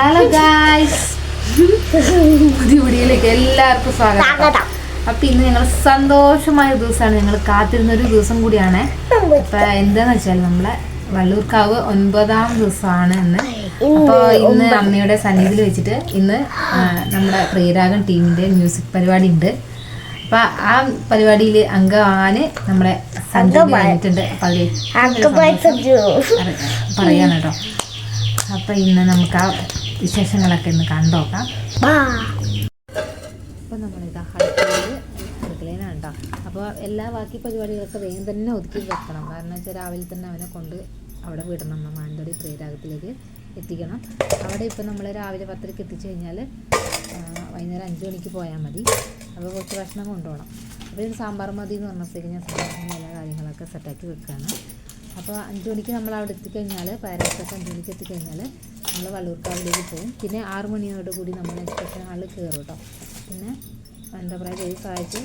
Hello guys, പുതിയ വീഡിയോയിലേക്ക് എല്ലാവർക്കും സ്വാഗതം. അപ്പൊ ഇന്ന് ഞങ്ങൾ സന്തോഷമായ ദിവസമാണ്, ഞങ്ങൾ കാത്തിരുന്നൊരു ദിവസം കൂടിയാണ്. അപ്പൊ എന്താന്ന് വെച്ചാൽ നമ്മളെ വള്ളൂർക്കാവ് 9ാം ദിവസമാണ് ഇന്ന്. അപ്പോൾ ഇന്ന് അമ്മയുടെ സന്നിധിയിൽ വെച്ചിട്ട് ഇന്ന് നമ്മുടെ പ്രിയരാഗൻ ടീമിന്റെ മ്യൂസിക് പരിപാടി ഉണ്ട്. അപ്പൊ ആ പരിപാടിയിൽ അംഗമാണ് നമ്മുടെ സഞ്ജു കഴിഞ്ഞിട്ടുണ്ട്. പറയാൻ കേട്ടോ. അപ്പൊ ഇന്ന് നമുക്ക് ആ വിശേഷങ്ങളൊക്കെ ഒന്ന് കണ്ടോക്കാം. അപ്പോൾ നമ്മളിതാ അടുക്കളയിലാണ് കേട്ടോ. അപ്പോൾ എല്ലാ ബാക്കി പരിപാടികളൊക്കെ വേഗം തന്നെ ഒതുക്കി വെക്കണം. കാരണം വെച്ചാൽ രാവിലെ തന്നെ അവനെ കൊണ്ട് അവിടെ വിടണം, നമ്മൾ മാനന്തവാടി പ്രിയരാഗത്തിലേക്ക് എത്തിക്കണം. അവിടെ ഇപ്പോൾ നമ്മൾ രാവിലെ 10:00 എത്തിച്ചു കഴിഞ്ഞാൽ വൈകുന്നേരം 5 മണിക്ക് പോയാൽ മതി. അപ്പോൾ കുറച്ച് ഭക്ഷണം കൊണ്ടുപോകണം. അപ്പോൾ ഇത് സാമ്പാർ മതി എന്ന് പറഞ്ഞപ്പോഴത്തേക്ക് ഞാൻ സാമ്പാറിൻ്റെ എല്ലാ കാര്യങ്ങളൊക്കെ സെറ്റാക്കി വെക്കുകയാണ്. അപ്പോൾ 5 മണിക്ക് നമ്മൾ അവിടെ എത്തിക്കഴിഞ്ഞാൽ പാരൻസൊക്കെ 5 മണിക്ക് എത്തിക്കഴിഞ്ഞാൽ നമ്മൾ വള്ളൂർക്കാവിലേക്ക് പോകും. പിന്നെ 6 മണിയോട് കൂടി നമ്മൾ എക്സ്പ്രഷൻ ഹാളിൽ കയറും കേട്ടോ. പിന്നെ എന്താ പറയുക, ചെയ്ത് സഹായിച്ച്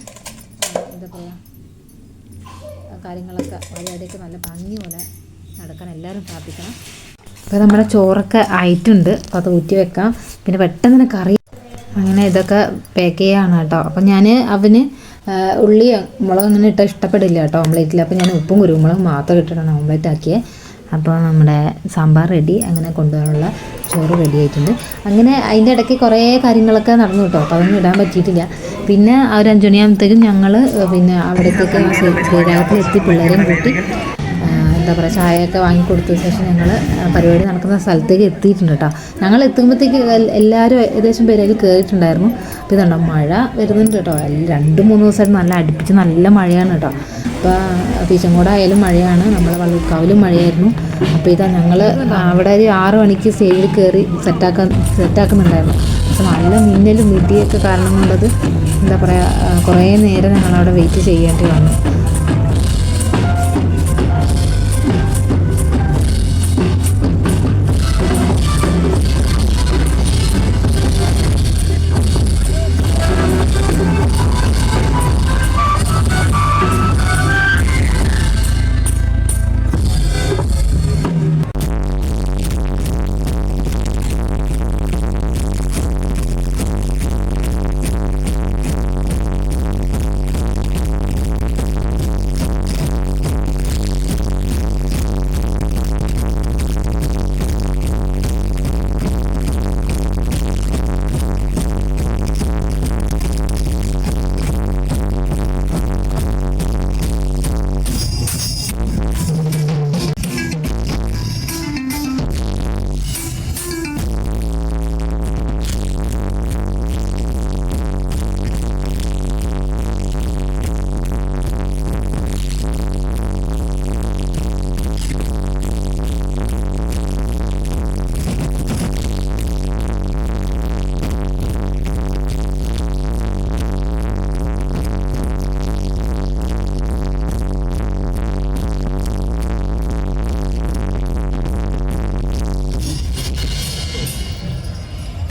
എന്താ പറയുക കാര്യങ്ങളൊക്കെ പരിപാടിയൊക്കെ നല്ല ഭംഗി പോലെ നടക്കാൻ എല്ലാവരും പ്രാർത്ഥിക്കണം. അപ്പോൾ നമ്മുടെ ചോറൊക്കെ ആയിട്ടുണ്ട്. അപ്പോൾ അത് ഊറ്റി വെക്കാം. പിന്നെ പെട്ടെന്ന് തന്നെ കറി അങ്ങനെ ഇതൊക്കെ പാക്ക് ചെയ്യാണ് കേട്ടോ. അപ്പം ഞാൻ അവന് ഉള്ളി മുളക് അങ്ങനെ ഇട്ടാൽ ഇഷ്ടപ്പെടില്ല കേട്ടോ ഓംലേറ്റിൽ. അപ്പോൾ ഞാൻ ഉപ്പും കുരുമുളകും മാത്രം ഇട്ടിട്ടാണ് ഓംലേറ്റ് ആക്കിയത്. അപ്പോൾ നമ്മുടെ സാമ്പാർ റെഡി, അങ്ങനെ കൊണ്ടുപോകാനുള്ള ചോറ് റെഡി ആയിട്ടുണ്ട്. അങ്ങനെ അതിൻ്റെ ഇടയ്ക്ക് കുറേ കാര്യങ്ങളൊക്കെ നടന്നു കേട്ടോ. അപ്പോൾ അതൊന്നും ഇടാൻ പറ്റിയിട്ടില്ല. പിന്നെ ആ ഒരു 5 മണിയാകുമ്പോഴത്തേക്കും ഞങ്ങൾ പിന്നെ അവിടത്തേക്ക് ശ്രീരാഗത്തിലെത്തി പിള്ളേരെയും കൂട്ടി എന്താ പറയുക ചായയൊക്കെ വാങ്ങിക്കൊടുത്ത ശേഷം ഞങ്ങൾ പരിപാടി നടക്കുന്ന സ്ഥലത്തേക്ക് എത്തിയിട്ടുണ്ട് കേട്ടോ. ഞങ്ങൾ എത്തുമ്പോഴത്തേക്ക് എല്ലാവരും ഏകദേശം പേരേക്ക് കയറിയിട്ടുണ്ടായിരുന്നു. അപ്പോൾ ഇതുണ്ടോ മഴ വരുന്നുണ്ട് കേട്ടോ. 2-3 ദിവസമായിട്ട് നല്ല അടുപ്പിച്ച് നല്ല മഴയാണ് കേട്ടോ. അപ്പോൾ പീച്ചങ്കോട് ആയാലും മഴയാണ്, നമ്മളെ വള്ളൂർക്കാവിലും മഴയായിരുന്നു. അപ്പോൾ ഇതാ ഞങ്ങൾ അവിടെ ഒരു 6 മണിക്ക് സ്റ്റേജിൽ കയറി സെറ്റാക്കുന്നുണ്ടായിരുന്നു. അപ്പോൾ നല്ല മിന്നലും ഇടിയൊക്കെ കാരണം കൊണ്ടത് എന്താ പറയുക കുറേ നേരം ഞങ്ങളവിടെ വെയിറ്റ് ചെയ്യേണ്ടി വന്നു.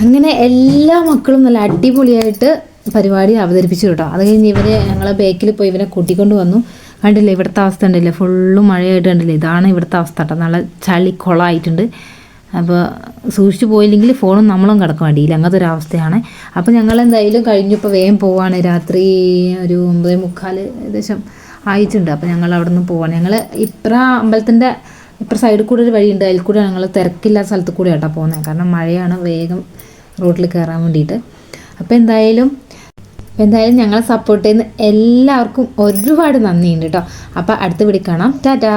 അങ്ങനെ എല്ലാ മക്കളും നല്ല അടിപൊളിയായിട്ട് പരിപാടി അവതരിപ്പിച്ചു കേട്ടോ. അത് കഴിഞ്ഞ് ഞങ്ങളെ ബേക്കിൽ പോയി ഇവരെ കൂട്ടിക്കൊണ്ട് വന്നു. കണ്ടില്ലേ ഇവിടുത്തെ അവസ്ഥ ഉണ്ടല്ലേ, ഫുള്ളും മഴയായിട്ട് കണ്ടില്ലേ. ഇതാണ് ഇവിടുത്തെ അവസ്ഥ കേട്ടോ. നല്ല ചളി കുളമായിട്ടുണ്ട്. അപ്പോൾ സൂക്ഷിച്ചു പോയില്ലെങ്കിൽ ഫോണും നമ്മളും കിടക്കും അടിയിൽ, അങ്ങനത്തെ ഒരു അവസ്ഥയാണ്. അപ്പോൾ ഞങ്ങൾ എന്തായാലും കഴിഞ്ഞു. ഇപ്പോൾ വേഗം പോവാണ്. രാത്രി ഒരു 9:45 ഏകദേശം ആയിട്ടുണ്ട്. അപ്പോൾ ഞങ്ങൾ അവിടെ നിന്ന് പോവാണ്. ഞങ്ങൾ അമ്പലത്തിൻ്റെ ഇപ്പുറം സൈഡിൽ കൂടെ ഒരു വഴിയുണ്ട്, അതിൽ കൂടെ ഞങ്ങൾ തിരക്കില്ലാത്ത സ്ഥലത്ത് കൂടെ കേട്ടോ പോകുന്നത്. കാരണം മഴയാണ്, വേഗം റോഡിൽ കയറാൻ വേണ്ടിയിട്ട്. അപ്പോൾ എന്തായാലും ഞങ്ങളെ സപ്പോർട്ട് ചെയ്യുന്ന എല്ലാവർക്കും ഒരുപാട് നന്ദിയുണ്ട് കേട്ടോ. അപ്പോൾ അടുത്ത വീഡിയോ കാണാം. ടാറ്റാ.